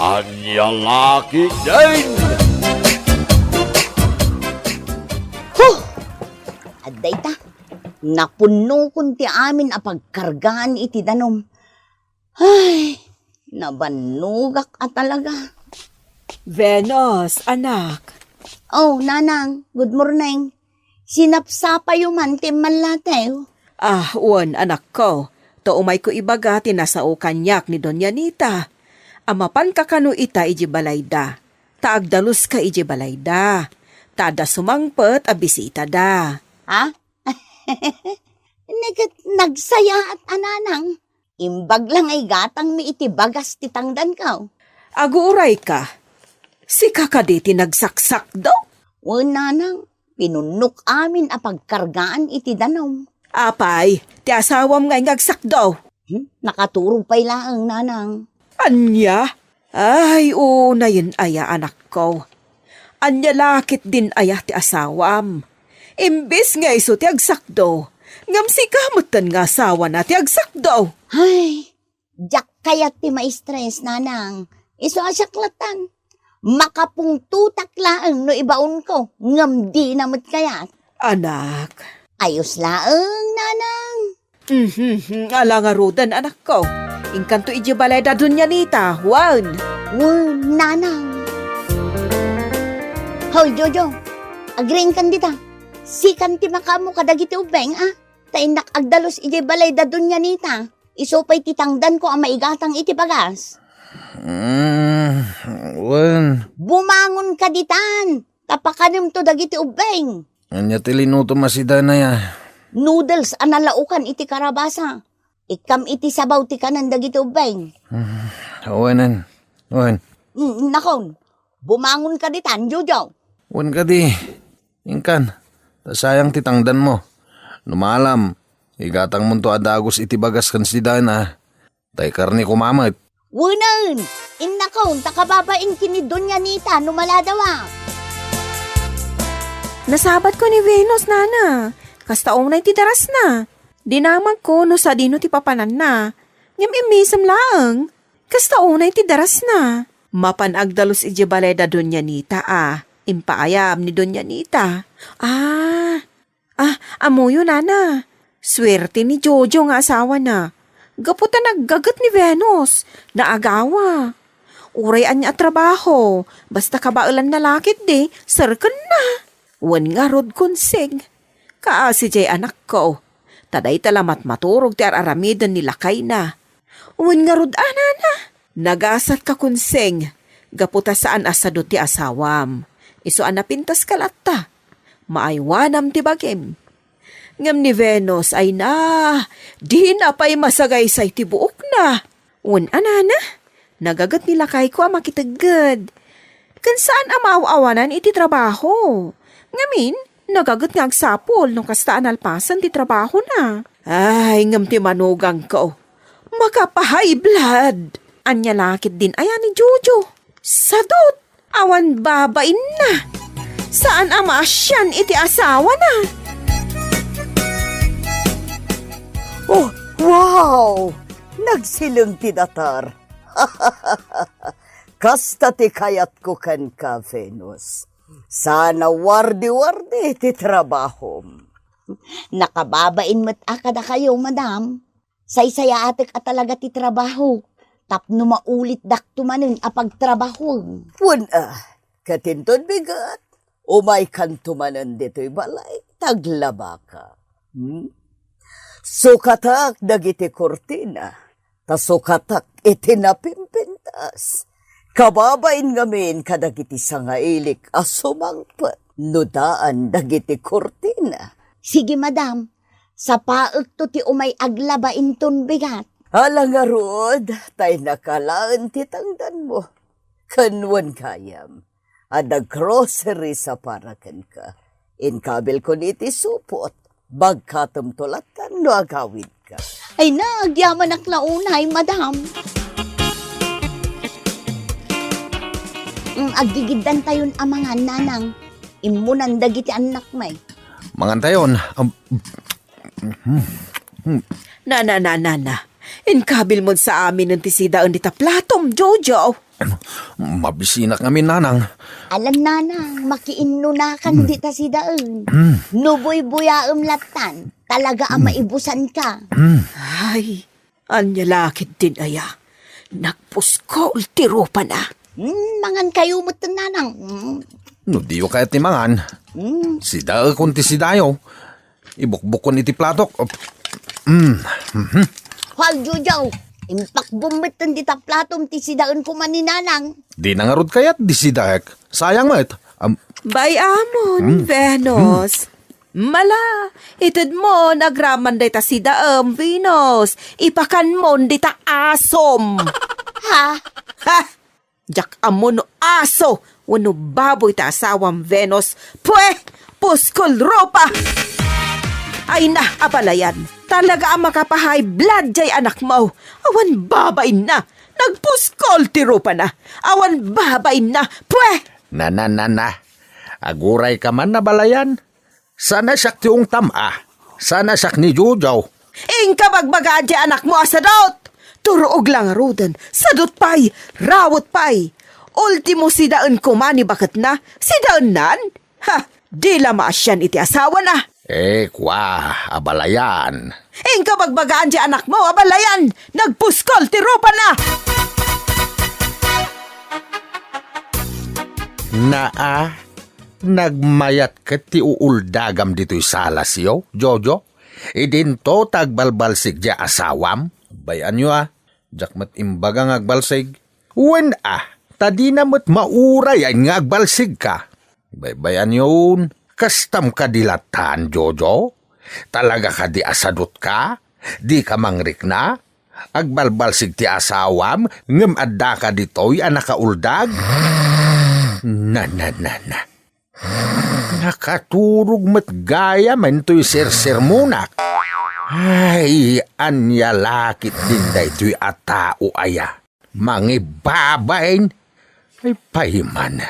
Anya laki din! Aday ta, napuno kun ti amin a pagkargaan iti danom. Ay, nabanugak a talaga. Venus, anak. Oh, nanang, good morning. Sinapsapa man ti manlatew. Anak ko. To umay ko ibaga tinasao kanyak ni Doña Nita. Amapan ka kanu ita iji balayda. Taagdalus ka iji balayda. Tada sumangpet a bisita da. Ha? Nagsaya at ananang. Imbag lang ay gatang mi iti bagas ti tangdan ka. Aguuray ka. Si kakaditi nagsaksak daw. O nanang, pinunok amin a pagkargaan iti danom. Apay, ti asawam nga ngagsak daw. Nakaturog pa'y laang nanang. Anya? Ay, una yun aya anak ko. Anya lakit din aya ti asawam. Imbis nga iso ti agsakdo, ngam si kamutan nga asawa na ti agsakdo. Ay, jak kayat ti maestres, nanang. Iso asyaklatan. Makapungtutak laang no ibaon ko, ngam di namit kayat. Anak. Ayos laang, nanang. Ala nga rodan anak ko. Inkanto iji balay da Doña Nita, wan. Nanang. Hoy, Jojo, agreeing kan dita. Sikan ti makamu kadagiti ubeng, Tainak agdalos iti balay da Doña Nita. Isopay titangdan ko ang maigatang iti bagas. Bumangon ka ditan. Tapakanim to dagiti ubeng. Anya tilinuto masida na ya. Noodles analaukan iti karabasa. Ikam iti sabaw ti kanan dagiti ubeng. Wan. Nakon, bumangon ka ditan, Jojo. Wan ka di. Ingkan. Sayang titangdan mo. Numalam. Igatang mo to adagos iti bagas kan si Dana. Tay karni kumamat. Wunan! Innakon, takababain kini Doña Nita numaladawa. Nasabat ko ni Venus, nana. Kastaong na iti daras na. Dinamag ko no sa dino ti papanan na. Ngam imisam laang. Kastaong na iti daras na. Mapanagdalos iti balay da Doña Nita, Impaayam ni Doña Nita. Amuyo, nana. Swerte ni Jojo nga asawa na. Gaputan naggagat ni Venus. Naagawa. Urayan niya trabaho. Basta kabailan na lakit di, sarkan na. Wan nga rod konsig. Kaasi jay anak ko. Taday talamat maturog ti araramidan ni lakay na. Wan nga rod anana. Nagasat ka konsig. Gaputa saan asado ti asawam. Iso anapintas kalata. Maaywanam ti bagim. Ngam ni Venus ay di na pa'y masagay sa iti buok na. Anana, nagagat nila kay ko makitagad. Kan saan amaw-awanan iti trabaho. Ngamin, nagagat nga agsapol nung kastaan alpasan ti trabaho na. Ay, ngam ti manugang ko. Makapahay blood. Anya lakit din ayan ni Jojo. Sadot, awan babain na. Saan amasyan iti asawa na? Oh, wow! Nagsilong ti datar. Kasta ti kayat ko kan ka, Venus. Sana wardi-wardi ti trabahom. Nakababain mo't akada kayo, madam. Saysaya atik at talaga ti trabaho. Tapno maulit dakto manin a pagtrabaho. Katintod bigat. Umay kantumanan dito'y balay. Taglaba ka. Sukatak dagiti kortina. Tasukatak iti napimpintas. Kababain ngamin kadagiti sangailik asumangpet. Nudaan dagiti kortina. Sige, madam. Sa paek to ti umay aglaba inton bigat. Hala nga rod, tay nakalaan ti tangdan mo. Kanwan kayam. Adag grocery sa parakan ka. Inkabil ko niti supot. Bagkatumtulatan no agawid ka. Ay nagyaman ak launay, madam. Agigidan tayon amangan, nanang. Imunan dagiti anak may. Mangantayon. Na. Inkabil mo sa amin ng tisidaan dita platom, Jojo. Mabisinak kami, nanang. Alam nanang, makiinunakan di ta si daan. Nuboy-buyaam latan, talaga ang maibusan ka. Ay, anya lakit din aya. Nagpusko ultiro pa na. Mangan kayo mo to nanang. No, diyo kahit ni mangan. Sida kunti sidayo. Ibukbukon iti platok. Huwag jujaw, impak bumitan di ta platom ti si daan ko maninanang. Di nangarod kayat di sidaek. Sayang mat. Bay amon, Venus. Mala, itid mo, nagraman day ta si daam, Venus. Ipakan mo, di ta asom. Ha? Ha? Jak amon no aso. Wano baboy ta asawam, Venus. Pwe, puskol ropa. Ay na, apalayan. Talaga ang makapahay blood jay anak mo. Awan babay na. Nagpuskol ti ropa na. Awan babay na. Pwe! Na. Aguray ka man na balayan. Sana siyak tiyong tama. Sana siyak ni Jujaw. Ingka bagbaga di anak mo asadot. Turoog lang rodan. Sadot pay, rawot pay. Ultimo si daan kumani bakit na? Si daan nan? Ha, di lama asyan iti asawa na. Kwa, abalayan. Ingka bagbagaan di anak mo, abalayan. Nagpuskol ti ropa na. Nagmayat ka ti uuldagam dito'y salas yo, Jojo. Idinto tagbalbalsig di asawam. Bayan nyo jakmat imbaga ngagbalsig. Wen tadi namat mauray ay ngagbalsig ka. Bayan yun, kastam ka dilatan, Jojo. Talaga ka di asadot ka, di ka mangrik na. Agbalbalsig ti asawam, ngem adda ka dito'y anakauldag. Na. Nakaturog mat gaya man to'y sersermunak. Ay, anya lakit din da ito'y atao aya. Mangibabain. Ay, paiman.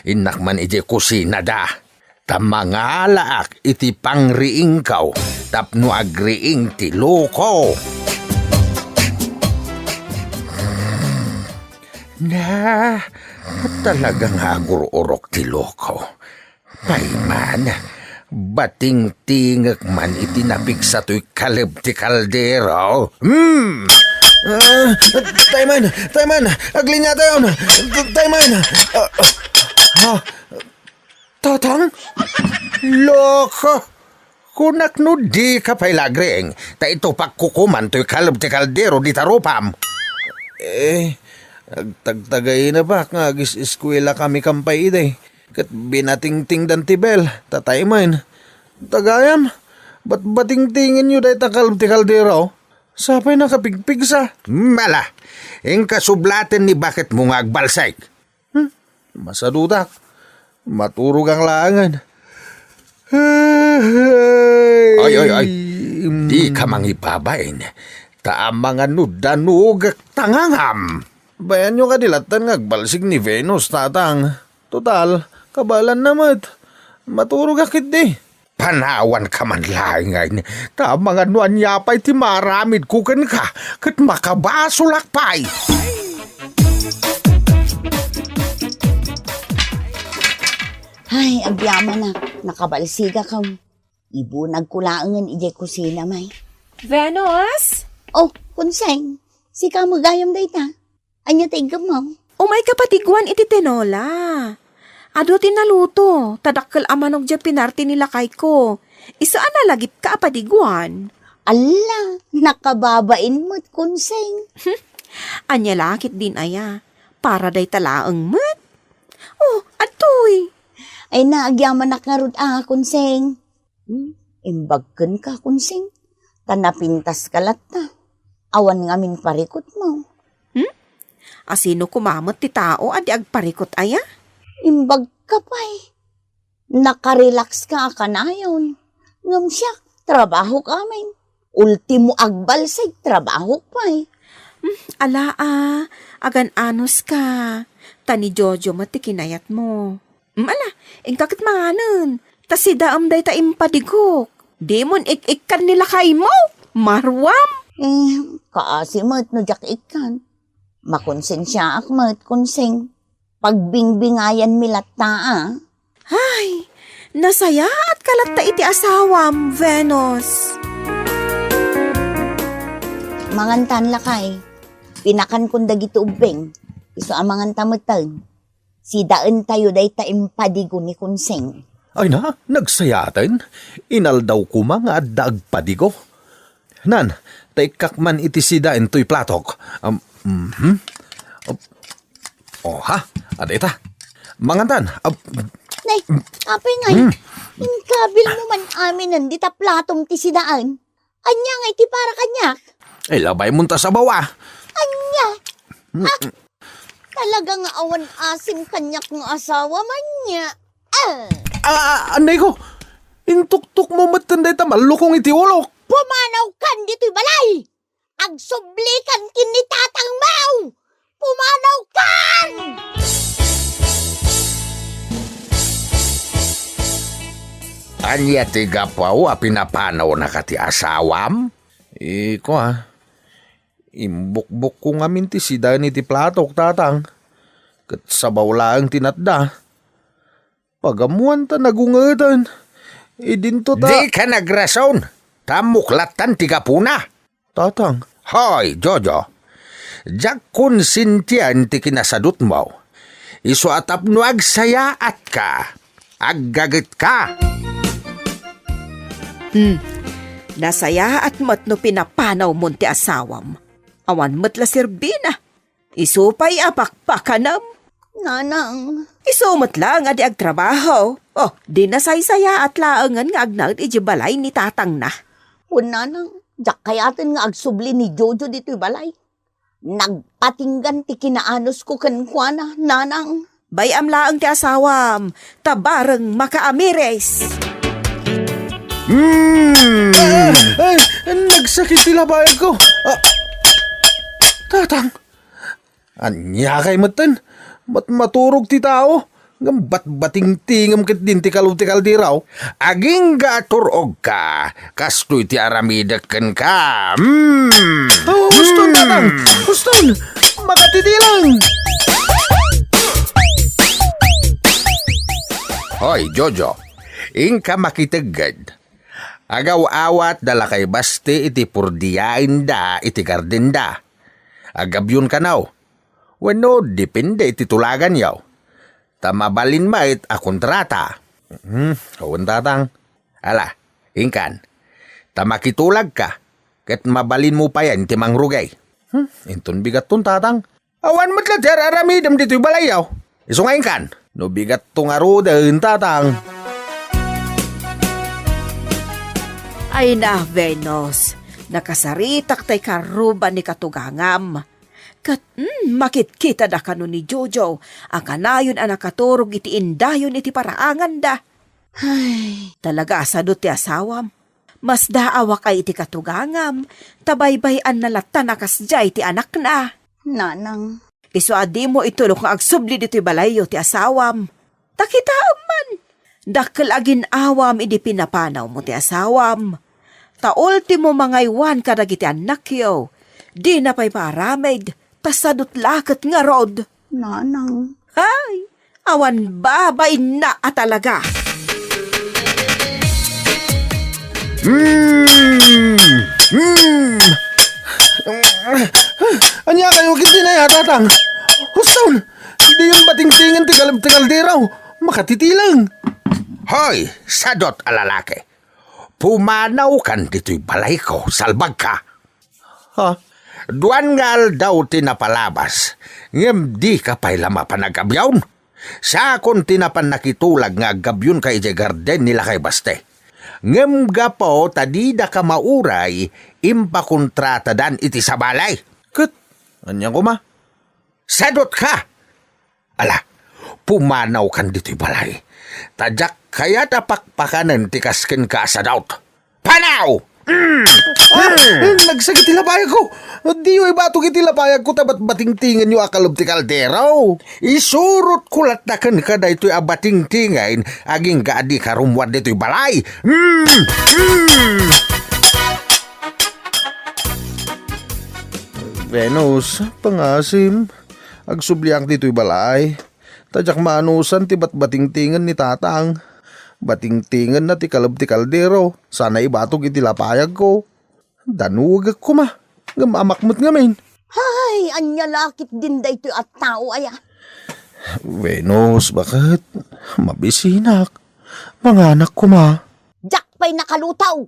Inakman iti kusina da. Tamangalaak iti pangriing kaw. Tapno agriing ti loko. Na, talagang agur-urok ti loko. Paiman, bating-tingak man itinapig sa to'y kalib ti kaldero. Tayman, aglinya tayo na. Tayman. Tatang? Loko. Kunak no di ka pa'y lagreng. Ta ito pagkukuman to'y kalib ti kaldero di tarupam. Tagtagay na ba nga agis eskwela kami kampay iday. Kat binating-ting dan tibel, tatayman. Tagayam, ba't bating-tingin nyo dahi takal ti kaldero? Sapay nakapigpig sa? Mala, yung kasublatin ni bakit mo nga agbalsay. Masadutak, maturog ang laangan. Ay, di ka mangibabain. Taamang danunog tangangam. Bayan nyo kadilatan nga agbalsig ni Venus, tatang. Total, kabalan namat. Maturog akit di. Panawan ka man laing tamang anuan yapay ti maramid kukan ka. Kat makabasulak pay. Ay, agyaman na. Nakabalsiga ka. Ibu nagkulaangan ije kusina may. Venus? Oh, kunseng. Si ka magayam day ta. Anya taigam mo. Umay kapatiguan iti tinola. Ado tinaluto, tadakkel amanog dya pinarti nila kay ko. Isaan na lagip ka apatiguan. Ala, nakababain mo't kunseng. Anya lakit din aya, para day talaang mat. Oh, atoy. Ay naagyaman nakarod kunseng. Imbagken ka kunseng. Tanapintas kalat na. Awan ngamin parikot mo. Asino kumamot ti tao adi agparikot aya? Imbag ka pa'y. Nakarelax ka kanayon. Ngam siya, trabaho kami. Ultimo agbalsig, trabaho pa'y. Agan anos ka. Tani Jojo matikinayat mo. Ala, ingkakit manganan. Tas si daam day ta impadigok. Demon ik-ikkan nila kay mo. Marwam. Kaasimat no jak ikan. Makonsensya akmat konseng. Pagbingbingayan milata Ay, nasaya at kalatta iti asawam, Venus. Mangantan lakay. Pinakan kong dagiti ubeng. Iso ang mangantamutan. Si daan tayo day taimpadigo ni konseng. Ay na, nagsayatan. Inaldaw ko mga dagpadigo. Nan, taikakman iti sida into'y platok. Oh ha, at ita. Mangantan. Nay, apay ngay. Inkabil mo man amin nandita platong ti sidaan. Anya nga iti para kanyak. Ay labay munta sa bawa. Anya. Talaga nga awan asim kanyak nga asawa man niya. Anay ko, intuktuk mo matanday tamalukong iti ulok. Pumanaw kan dito'y balay. Agsublikan kini tatang mau. Pumanaw kan! Anya tiga pao a pinapanaw na kati asawam? Iko imbukbuk ko nga minti si Dani ti platok tatang. Kat sabaw laang tinatda. Pagamuan ta nagungatan. Dinto ta... Di ka nagrason. Tamuklatan tiga puna. Tatang. Hoy, Jojo. Jak kun sintian ti kinasadut mo. Isu atap no agsayaat ka. Aggagit ka. Nasaya at mat no pinapanaw mo ti asawam. Awan mat la sirbina. Isupay apakpakanam. Nanang. Isumot lang adi agtrabaho. Oh, di nasaysaya at laangan nga agnagd iji balay ni tatang na. Nanang. Jak kayatin nga agsubli ni Jojo dito'y balay. Nagpatinggan ti kinaanos ko kankwana, nanang. Bayam laang ti asawam. Tabareng makaamires. Ay, nagsakit tila bayag ko. Tatang. Anya kay matan. Maturog ti tao. Ba't bating-tingam kit din ti kalub-tikal di raw. Aging gaturog ka. Kastoy ti aramidakan ka. Huston, tatang. Huston. Makatitilang. Hoy, Jojo. Ingka makitagad. Agaw awat dala kay basti iti purdiyain da iti garden da. Agabyun ka naw. Wano depende iti tulagan yaw. Tamabalin mait a kontrata. Kawan tatang. Ala, ingkan. Tamakitulag ka. Ket mabalin mo pa yan iti mangrugay. Inton bigat tun tatang. Awan mo't later aramidam dito'y balayaw. Isungayin kan. No bigat tong arudan tatang. Ay na, Venus, nakasaritak tay karuban ni katugangam. Kat, makitkita da kano ni Jojo, ang kanayon ang nakaturog iti indayon iti paraangan da. Ay, talaga asadot ti asawam. Mas daawa kay iti katugangam, tabaybayan na latan nakasjay ti anak na. Nanang. Iso adi mo itulok nga agsubli dito'y balayo ti asawam. Takitaam man. Dakkel agin awam idi pinapanaw mo ti asawam. Ta ultimo mangaywan kadagiti anak yo. Di na pa'y paramid, tasadot lakat nga rod. Nanang. Ay, awan babay na talaga. Anya kayo kinti na ya, tatang. Huston, di yung bating-tingan tigal di raw. Makatitilang. Hoy, sadot alalaki. Pumanaw kan dito'y balay ko, salbag ka. Ha? Duan ngal daw tinapalabas. Ngem di ka pa'y lama panagabyawn. Sa akong tinapan nakitulag nga gabyun ka ije garden nila kay baste. Ngem gapo tadida ka mauray, impakontrata dan iti sa balay. Kat, anyang kuma? Sadot ka! Ala, pumanaw kan dito'y balay. Tadyak kaya tapakpakanan tikaskin ka sa daut. Panaw! Nagsagit tilapayag ko. Di yung ibatog itilapayag ko tabat bating-tingan yung akalob ti kaldero. Isurot kulat na kan ka da ito'y abating-tingain aging gaadi karumwad dito'y balay. Venus, pangasim. Agsubliang dito'y balay. Tadyak maanusan ti bating-tingan ni tatang. Bating-tingan na ti kalab ti kaldero. Sana ibatog iti lapayag ko. Danuwag ko ma. Gamamakmot ngamin. Ay, anya lakit din da ito at tao aya. Venus, bakit? Mabisinak. Mga anak ko ma. Jak pa'y nakalutaw.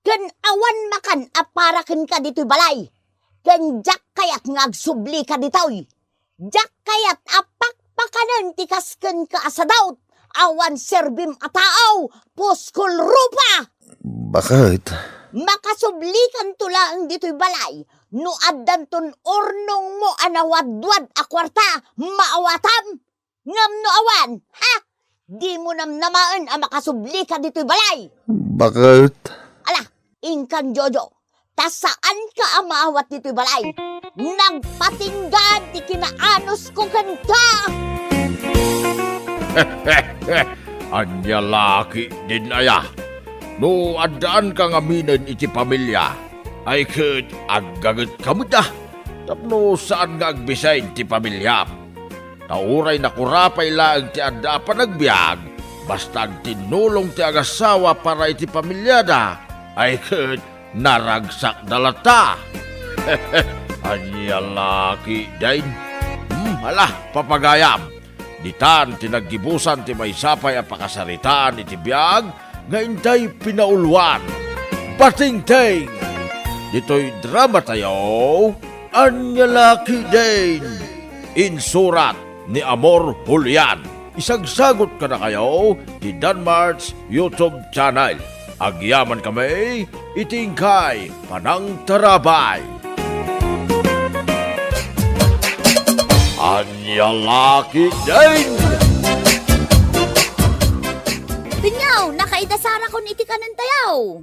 Kan awan makan aparakan ka dito'y balay. Kan jak kayat ngagsubli ka dito'y. Jak kayat apakpakanan tikasken ka asadaut. Awan serbim ataaw. Puskul rupa. Bakit? Makasublikan tula ang dito'y balay. No addan ton ornong mo anawadwad a kwarta. Maawatam. Ngam no awan. Ha? Di mo namnamaan ang makasublikan dito'y balay. Bakit? Ala, ingkan Jojo. Tasaan ka ang maawat dito'y balay. Nagpatinggan, di kinaanos ko kanta. Anya laki din aya. No adaan ka nga minan iti pamilya. Ay ket aggaget kamo da. Tapno saan nga agbisay ti pamilya. Nauray na kurapay laang ti adda pa nagbiag. Basta ang tinulong ti agasawa para iti pamilya da. Ay ket naragsak dalata. Anya laki dain. Hala, papagayam. Ditan tinaggibusan ti may sapay a pakasaritaan iti biag nga intay pinaulwan. Bating-ting! Dito'y drama tayo, Anya laki dain. Insurat ni Amor Julian. Isagsagot ka na kayo di Danmarks YouTube channel. Agyaman kami, itingkay Panang Tarabay. Anya laki din! Tinyaw, nakaidasara ko iti kanan tayaw.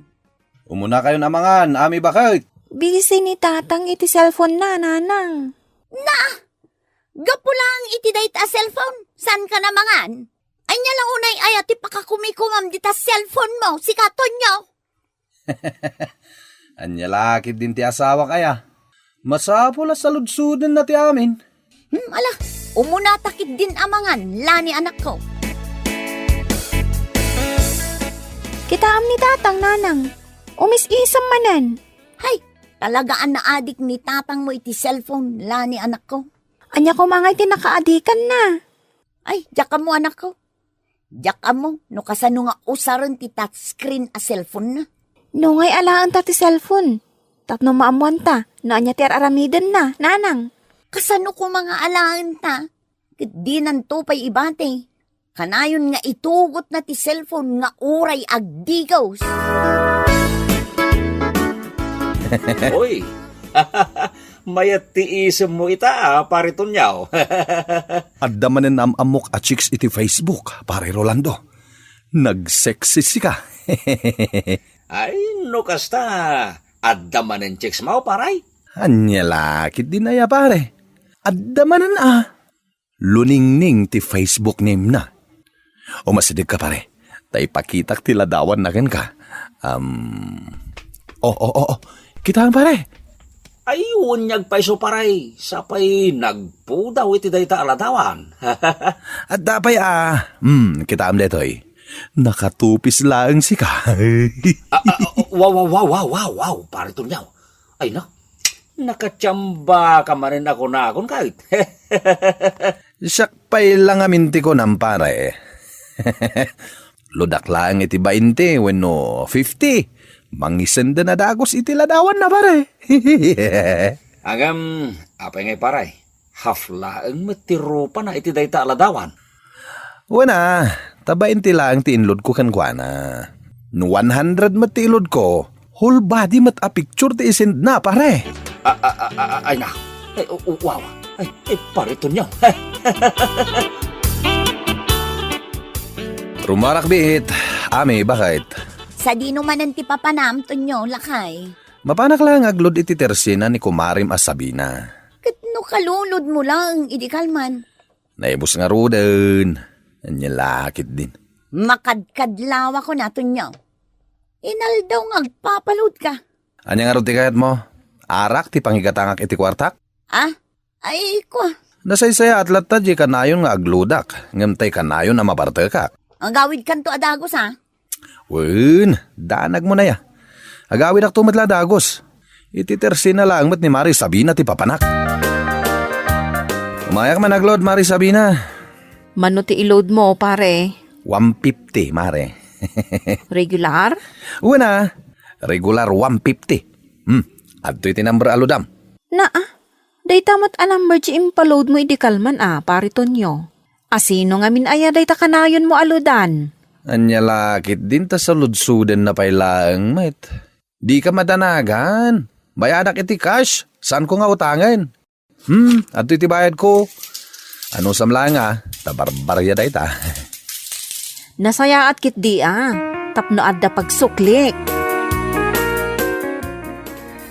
Umuna kayo namangan, ami bakit? Busy ni tatang iti cellphone na, nanang. Gapo lang iti dayta a cellphone. San ka namangan? Anya lang unay ayat ti pakakumikumam dita cellphone mo, si Katonyo. Anya lakit din ti asawa kaya. Masapula sa ludsudan na ti amin. Ala, umuna takit din amangan, lani anak ko. Kitaam ni tatang, nanang. Umis-isam manan. Hay, talagaan na adik ni tatang mo iti cellphone, lani anak ko. Anya ko mga iti nakaadikan na. Ay, jaka mo anak ko. Jaka mo, no kasano nga usaran ti touchscreen a cellphone na. No ngay alaan ta ti cellphone. Tapno maamuan ta, na anya ti aramidan na, nanang. Kasano ko mga alaan ta? Di nanto pa'y ibate. Kanayon nga itugot na ti cellphone nga uray agdigaws. Uy, mayat tiisem mo ita, pare Tonyaw. Adda manen amok a chicks iti Facebook, pare Rolando. Nag-sexy ka. Ay, no kasta, adda manen chicks mo, paray. Anya lakit din aya pare. Adda manen luningning ti Facebook name na. O masidig ka pare. Tay pakitak ti ladawan na ken ka. Kita pare. Ay, unyag pa iso paray. Sapay nagpudaw iti dayta aladawan. At dapay kita detoy. Nakatupis lang si ka. Wow, pare Tonyaw. Ay, no. Nakatsamba ka manin ako na akong kahit. Sakpay lang aminti ko ng pare. Ludak lang iti 20 wenno 50. Mangisenda na dagos iti ladawan na pare. Agam, apay ngay paray. Haflaang matiro pa na iti dayta aladawan. Wana, taba inti lang ti inlod ko kankwana. No 100 mati ilod ko, whole body mat a picture ti isend na pare. Ay na. Ay, wow. Ay, pare Tonyaw. Rumarak bit. Ami, bakit? Sa di naman ti papanam, Tonyo, lakay. Mapanak lang aglod iti tersina ni Kumarim Asabina. Katno kalulod mo lang, idi kalman. Naibos nga ruden. Anya lakit din. Makadkadlawa ko na, Tonyo. Inal daw nga agpapalod ka. Anya nga ruti kayat mo? arak ti pangigatangak iti kwartak. Ah? Ay, ko. Nasaysaya at latta di kanayon nga agludak, ngamtay kanayon na mabartekak. Ang gawid kanto adagos, ha? Wen, danag mo na ya. Agawid ak tumatla dagos. Ititersi na lang met ni Mari Sabina ti papanak. Umayak man naglod, Mari Sabina. Mano ti iload mo, pare? 150, Mare. Regular? Una, regular 150. Adto'y tinamber aludam. Day tamat number ti impaload mo idikalman pare Tonyo. Asino nga min aya day ta kanayon mo aludan? Anya lakit din ta sa ludsuden na pailaang, met. Di ka madanagan. Bayadak iti cash. Saan ko nga utangan? Adto'y iti bayad ko. Ano samla nga, tabarbarya day ta. Nasaya at kit di tapno adda pagsuklik.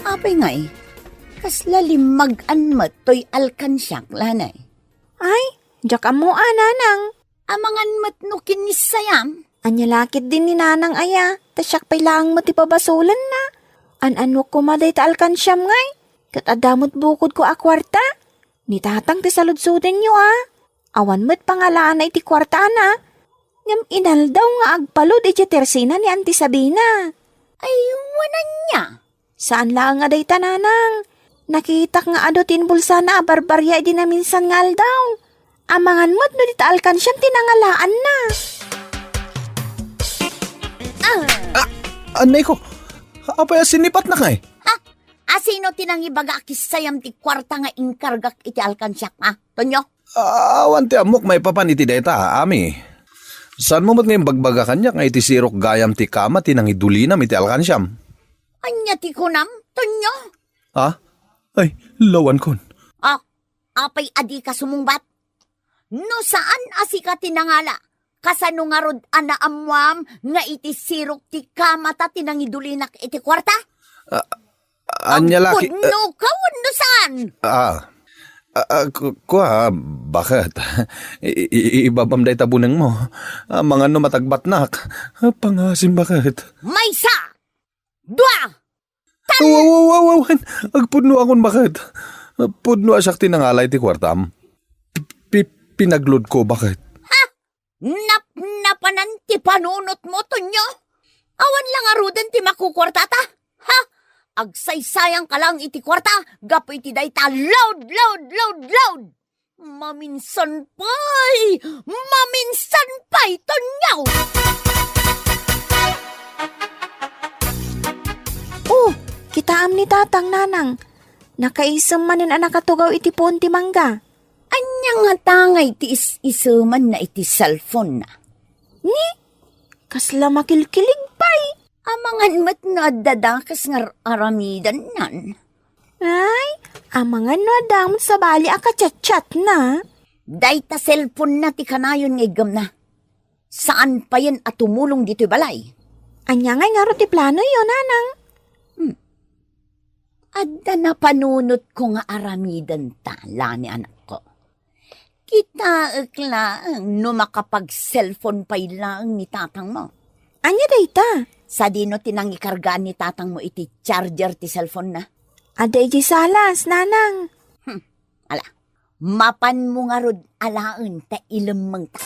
Apay nga eh. Kasla limag-an mat to'y alkansyak lanay. Ay, jak mo nanang. Amangan mat no kinisayam. Anya lakit din ni nanang aya, tasyak pay lang mo ti pabasulan na. An-ano ko maday ta alkansyam ngay. Kat adamot bukod ko akwarta. Ni tatang ti saludsuden nyo Awan mo't pangalaan na iti kwarta na. Ngam inaldaw nga agpalod iti tersina ni Auntie Sabina. Ay, wanan niya. Saan lang nga day tananang? Nakitak nga ado tinbulsa na barbarya di na minsan nga aldaw. Amangan mo't no dita alkansyam tinangalaan na. Anay ko, apaya sinipat na kay. Asino tinangibaga kisayam ti kwarta nga inkargak iti alkansyak, Tonyo? Awan ti amok may papan iti deta, ami. Saan mo mat ngayon bagbaga kanya nga iti sirok gayam ti kama tinangidulinam iti alkansyam? Anya ti kunam, Tonyo? Ay, lawan kon. Apay adi ka sumungbat? No saan asi ka tinangala? Kasano nga rod amwam nga iti sirok ti kama ta tinangidulinak iti kwarta? Anya laki... Pudno ka, no saan? Bakit? Ibabam day tabunang mo. Mga no matagbatnak. Pangasim bakit? Maysa! Dua! Wow! Agpudno akon bakit? Pudno asyak tinangalay ti kwartam. Pinaglod ko bakit? Napanan ti panunot mo, Tonyo? Awan lang arudan ti makukwartata? Agsaysayang ka lang iti kwarta, gapo iti dayta loud! Maminsan pa'y, Tonyaw! Kitaam ni tatang nanang. Nakaisam manin anak katugaw iti puon ti mangga. Anya nga tangay ti isuman na iti cellphone na. Ni, kasla makilkilig pa'y. Amangan mat na dadakas nga aramidan nan. Ay, amangan no adamot sa bali akachat-chat na. Dayta cellphone na ti kanayon nga igam na. Saan pa yan at tumulong dito'y balay? Anya nga nga ti plano yun, nanang. Adda na panunot ko nga aramidan tala ni anak ko. Kita lang no makapag-cellphone pa lang ni tatang mo. Anya dayta? Sa dino tinangikargaan ni tatang mo iti charger ti cellphone na. Ada iji salas, nanang. Ala, mapan mo nga rod alaan ta ilamang ta.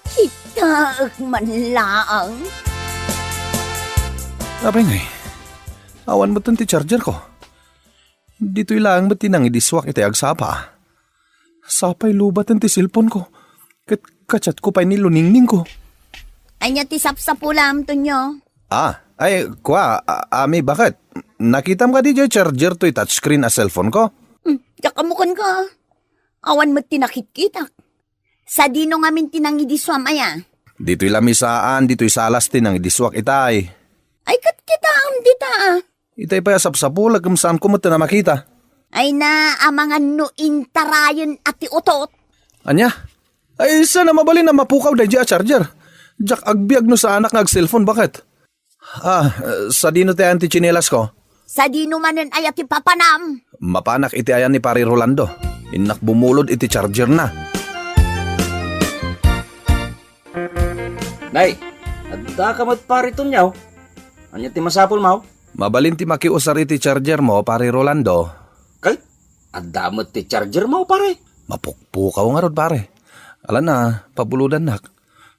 Kita man laang. Abay ngay, awan mo ti charger ko. Dito'y lang ba't tinangidiswak iti agsapa? Sapay lubat ti cellphone ko. Kachat ko pa'y niluningning ko. Anya ti sapsapulam, Tonyo. Ami, bakit? Nakita mo ka di charger to'y touchscreen a cellphone ko? Yakamukan ka. Awan mo't tinakit-kitak. Sa dino nga min tinangidiswam, aya. Dito'y lamisaan, dito'y salas tinangidiswak itay. Ay, kat kita ang dita. Itay pa sapsapulag kung saan ko mo na makita. Ay na, amangan no intarayon at utot. Anya? Ay, sana mabalin na mapukaw na dya charger. Jak agbiag no sa anak nag-cellphone, bakit? Sa dino tayo anti-chinelas ko. Sa dino manen ay ati papanam. Mapanak iti ayan ni Pari Rolando. Inak bumulod iti charger na. Nay, adda ka mat pari Tonyaw. Anya ti masapul maw? Mabalin ti makiusar iti charger mo, pare Rolando. Kay, adamot ti charger mo, pare. Mapukpukaw nga rod, pare. Ala na, pabuludan nak.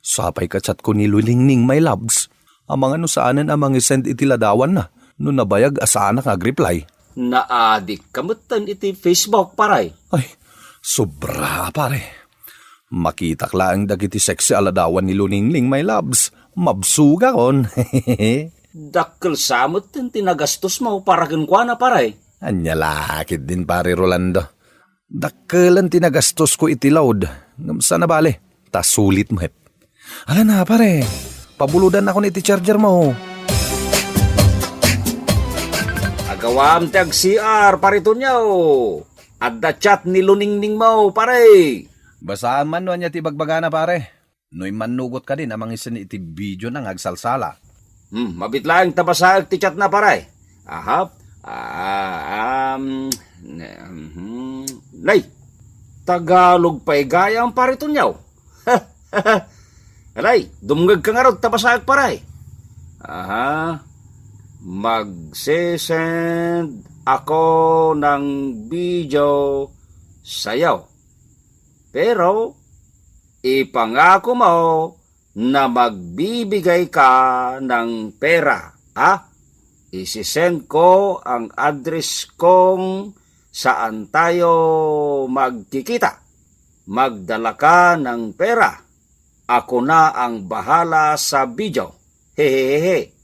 Sapay kachat ko ni Lulingning my loves. Amang ano saanan amang isend iti ladawan na. No nabayag asana kag reply. Naadik kamutan iti Facebook, pare. Ay, sobra, pare. Makitak laang dagiti sexy aladawan ni Lulingning my loves. Mabsuga kon. Dakkel samot tin tinagastos mo para kinkwa na, pare. Anya lakit din, pare Rolando. Dakkelan tinagastos ko iti load. Ngamsa na bale, ta sulit mo hep. Ala na, pare. Pabuludan ako ni iti charger mo. Agawam tag CR, pare tunyaw. Adda chat ni Luningning mo, pare. Basaan man no anya ti bagbagana, pare. No'y manugot ka din amang isin iti video ng agsalsala. Mabit lang tabasag ti chat na, pare. Ahap. Lay, Tagalog pa'y gayang pare tunyaw. Alay, dumgag ka nga rod tabasag, pare. Aha. Magsisend ako ng video sayaw. Pero, ipangako mo na magbibigay ka ng pera, ha? Isisend ko ang address kong saan tayo magkikita. Magdala ka ng pera. Ako na ang bahala sa video. Hehehe.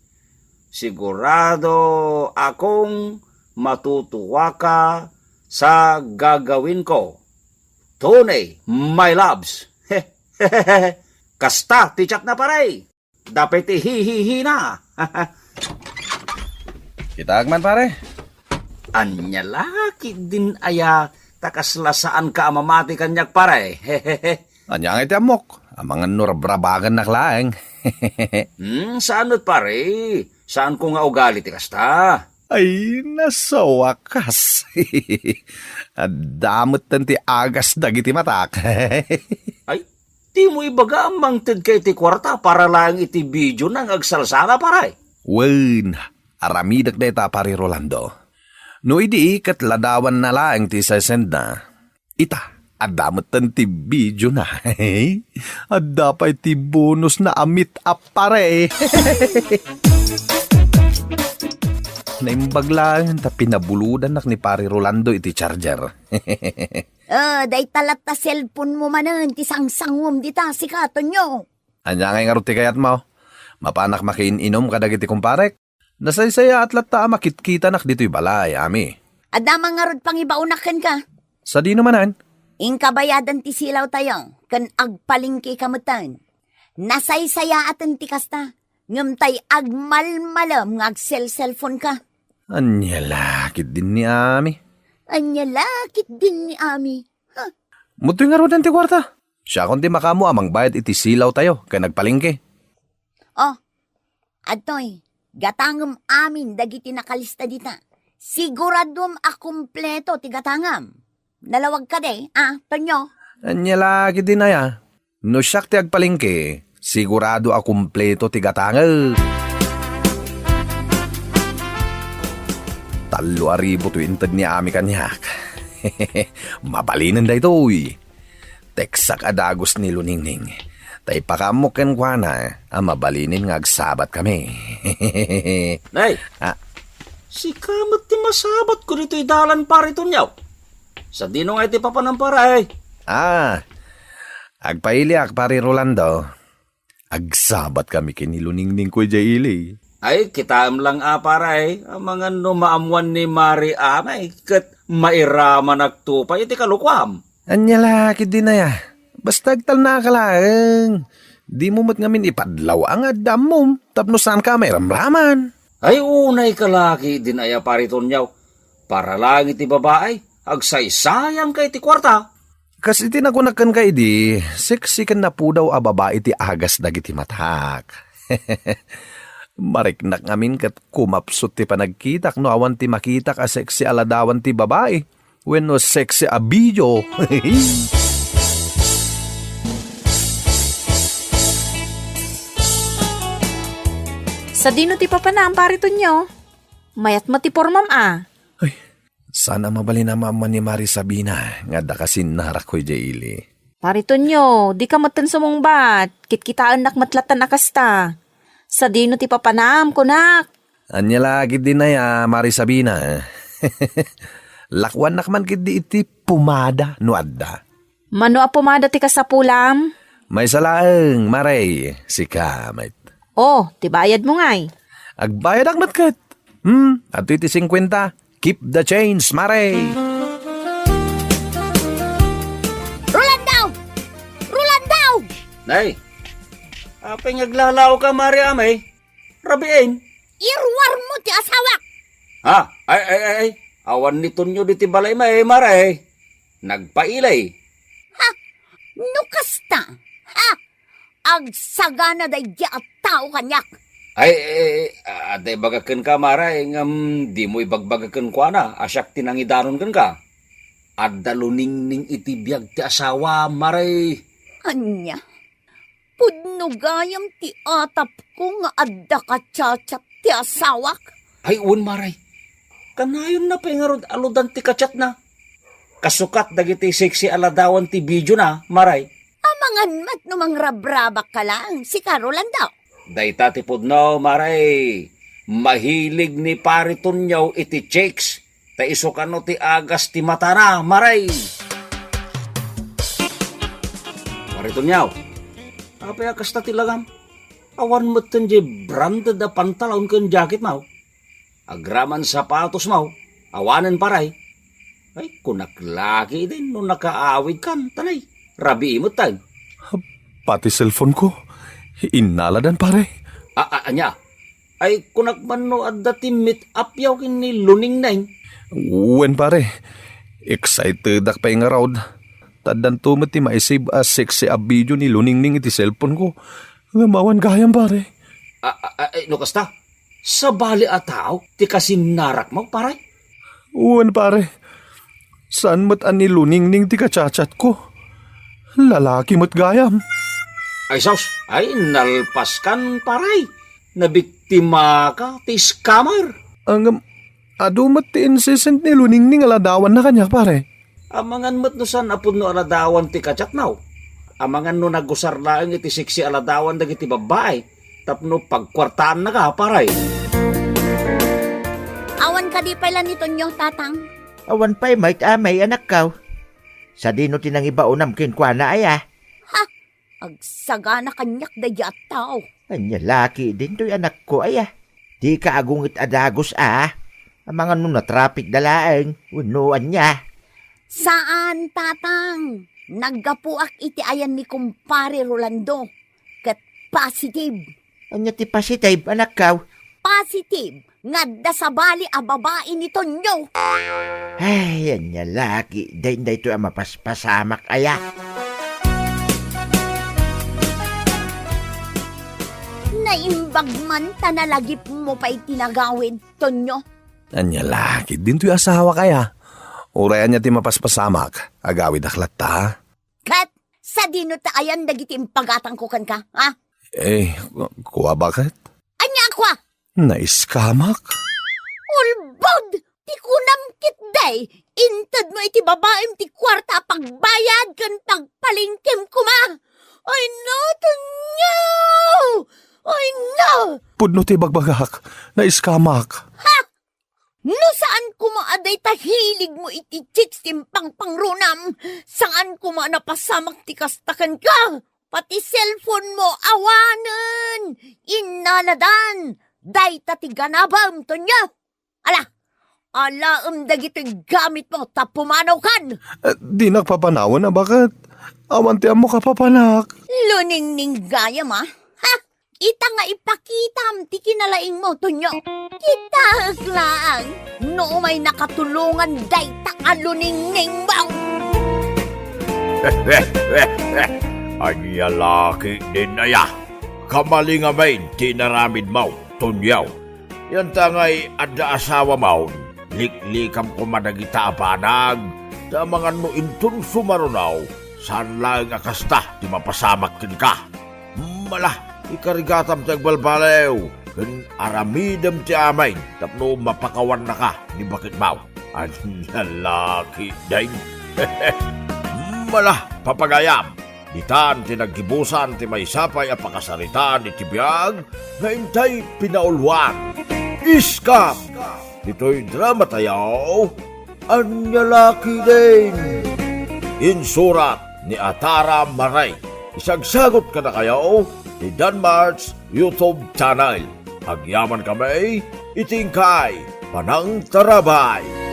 Sigurado akong matutuwa ka sa gagawin ko. Tunay, my loves. Kasta, tichat na pare. Dapat hihihi na. Kitagman, pare. Anya laki din aya takaslasaan ka amamati kanyak pare. Anya nga iti amok. Amangan nurabrabagan naklaeng. Saanot pare? Saan ko nga ugali ti kasta? Ay, nasa wakas. Damot tanti agas dagiti matak. Ay, di mo ibaga ang mangtid kay ti kwarta para lang iti video ng agsalsala pare. Wen, aramidak na ita, pare Rolando. No idi ikat ladawan na laang ti sasend na. Ita, adamot tanti video na. Adapay ti bonus na amit up, pare. Naimbaglaan ta pinabuludan nak ni pare Rolando iti charger. Day talat ta cellphone mo manan, ti sangsangom di ta si katon nyo. Anya ngay nga ruti kayat mo. Mapanak makiin-inom kadag iti kumparek. Nasaysaya at lata makitkita nak dito'y balay, ami. Adama nga rod pang ibaunakan ka. Sa di namanan? Ingkabayadan ti silaw tayo, kan agpalingki kamutan. Nasaysaya atan ti kasta, ngamtay agmalmalam ng cellphone ka. Anya lakit din ni ami. Anya lakit din ni Ami. Mutoy nga rodan ti kwarta. Siya kundi makamu amang bayad iti silaw tayo, kaya nagpalingke. Oh, atoy, gatangam amin dagiti nakalista dita. Siguradum akumpleto ti gatangam. Nalawag ka de, Tonyo? Anya lakit din na ya. No siyak ti agpalingke, sigurado a kumpleto ti gatangal. 3,000 to intad ni ami kanyak. Mabalinan da ito'y. Teksak adagos ni Luningning. Tay pakamuken kwa na, mabalinin nga agsabat kami. Nay, si kamot ti masabat ko dito'y dalan pare tunyaw. Sa dino nga iti papanang pare. Agpailiak pare Rolando. Agsabat kami kiniluningning ko ili. Ay, kitaam lang pare. Ang mga numaamuan ni Mari amay, kat mairaman agtupay iti kalukwam. Anya lakit din na ya. Basta agtal na kalaang. Di mo mat ngamin ipadlaw ang adam mo. Tapno saan ka may ramraman. Ay, unay kalaki din aya pare tunyaw. Para lang iti babae, agsaysayang kay iti kwarta. Kasi tinakunakan ka idi, seksikan na po daw a babae ti agas dagiti matak. Mariknak ngamin kat kumapsot ti panagkitak no awan ti makitak a seksi aladawan ti babae. When no seksi a video. Sa dino ti papanaan, pare Tonyo? Mayat mo ti pormam Sana mabalin na mama ni Mari Sabina, nga da kasin narak ko'y jaili. Pariton nyo, di ka matan sumungbat. Kitkitaan nak matlatan akasta. Sa dino ti papanam ko nak. Anya lagi din na ya, Mari Sabina. Lakwan nak man kidi iti pumada no adda. Mano a pumada ti kasapulam? May salaeng, Maray, si Kamit. Oh, ti bayad mo ngay. Agbayad ak matkat. At iti 50, keep the change, Maray. Rolandao! Rolandao! Nay, apay ngaglalaw ka, Mari Amay. Rabiin. Irwar mo ti asawak! Ha? Ay. Awan nito nyo di ti balay may, Maray. Nagpailay. Ha? Nukasta? Ha? Agsagana day di at tao kanyak. Ay, ate bagakan ka, Maray. Di mo ibagbagakan ko na. Asyak tinangidanon kan ka. Adda luningning itibiyag ti asawa, Maray. Anya? Pudno gayam ti atap ko nga adda ka tsatsat ti asawak. Ay, Maray. Kanayon na pengarod aludan ti kachat na. Kasukat dagiti sexy aladawan ti video na, Maray. Amangan mat numang rabrabak ka lang, si Carolan daw. Dayta ti pudno, Maray. Mahilig ni pariton nyaw iti chicks. Ta isukano ti agas ti mata na, Maray. Pariton nyaw. Apay akas ta ti lagam. Awan mo tanji branded na pantalon kan jacket mo. Agraman sapatos mo. Awanan paray. Ay, kunaklaki din no nakaawid kan, tanay. Rabi imot tan. Pati cellphone ko, inaladan pare. Anya. Ay, kunakman no adda ti meet up yaw kini luning neng. Uwen pare, excited ak pa nga raw. Tadan tumat ti maisib as sexy a video ni luningning iti cellphone ko. Ngamawan kayam pare. No kasta? Sa bali a tao, ti kasinarak mo, paray? Uwen pare, saan mat ani luningning ti kachachat ko? Lalaki mat gayam. Ay, saus, ay, nalpas kan, paray. Nabiktima ka, ti scammer. Ang adumat ti incessant ni luningning aladawan na kanya pare. Amangan mat no san apod no aladawan ti kachat now. Amangan no nagusar laang iti siksi aladawan dagiti babae. Tapno pagkwartaan na ka, paray. Awan ka di pala nito nyo, tatang. Awan pa'y may anak ka. Sa dino tinang ibaunam kinkwana ay Ha? Agsagana kanyak day at tao. Anya laki din to'y anak ko ay Di ka agungit adagos Amangan nung na traffic dalaang. Unuan niya. Saan, tatang? Naggapuak iti ayan ni kumpare Rolando. Kat positive. Anya ti positive anak ka. Positive. Ngadda sa bali a babae nito nyo. Ay, anya laki. Dahin to'y mapaspasamak ay Naimbag man tanalagip mo pa'y tinagawid, Tonyo. Anya laki din to'y asawa kaya. Urayan niya ti mapaspasamak. Agawid aklat ta. Kat, sa dino ta ayan dagiti impagatang ko kan ka, ha? Kuha bakit? Anya akwa? Naiskamak? Ulbod! Ti kunam kit day! Intad mo iti babaem ti kwarta pagbayad kan pagpalingkim kuma! Ay no, Tonyo! Ay no! Pudno ti bagbagak. Naiskamak. Ha? No saan kumaaday tahilig mo iti chicks timpang pangrunam? Saan kuma napasamak ti kastakan ka? Pati cellphone mo awanan! Inanadan! Day tati ganabam, Tonya! Alaam dagito'y gamit mo tapumanaw kan! Di nagpapanawan na bakit? Awantian mo ka papanak. Luningning gayam ha? Ita nga ipakitam ti kinalaing mo, Tonyo. Kita lang. No may nakatulungan day ta aluningning mo. Anya laki din aya. Kamalingamay tinaramid mo, tunyaw. Yan tangay adda asawa mo. Liklikam ko madagita apanag. Damangan mo intun sumarunaw. Saan lang akasta di mapasamak kin ka. Mala, ikarigatam tagbalbalew. Kun aramidam ti amay, tapno mapakawan na ka ni bakit mau. Ang lalaki day. Malah, papagayam. Itan tinaggibusan ti may sapay a pakasaritaan ni tibiyag na intay pinaulwan. Iskam! Dito'y drama tayaw. Ang lalaki din. Insurat ni Atara Maray. Isagsagot ka na kayo ni Danmar's YouTube channel. Agyaman kami, itingkay, panang tarabay.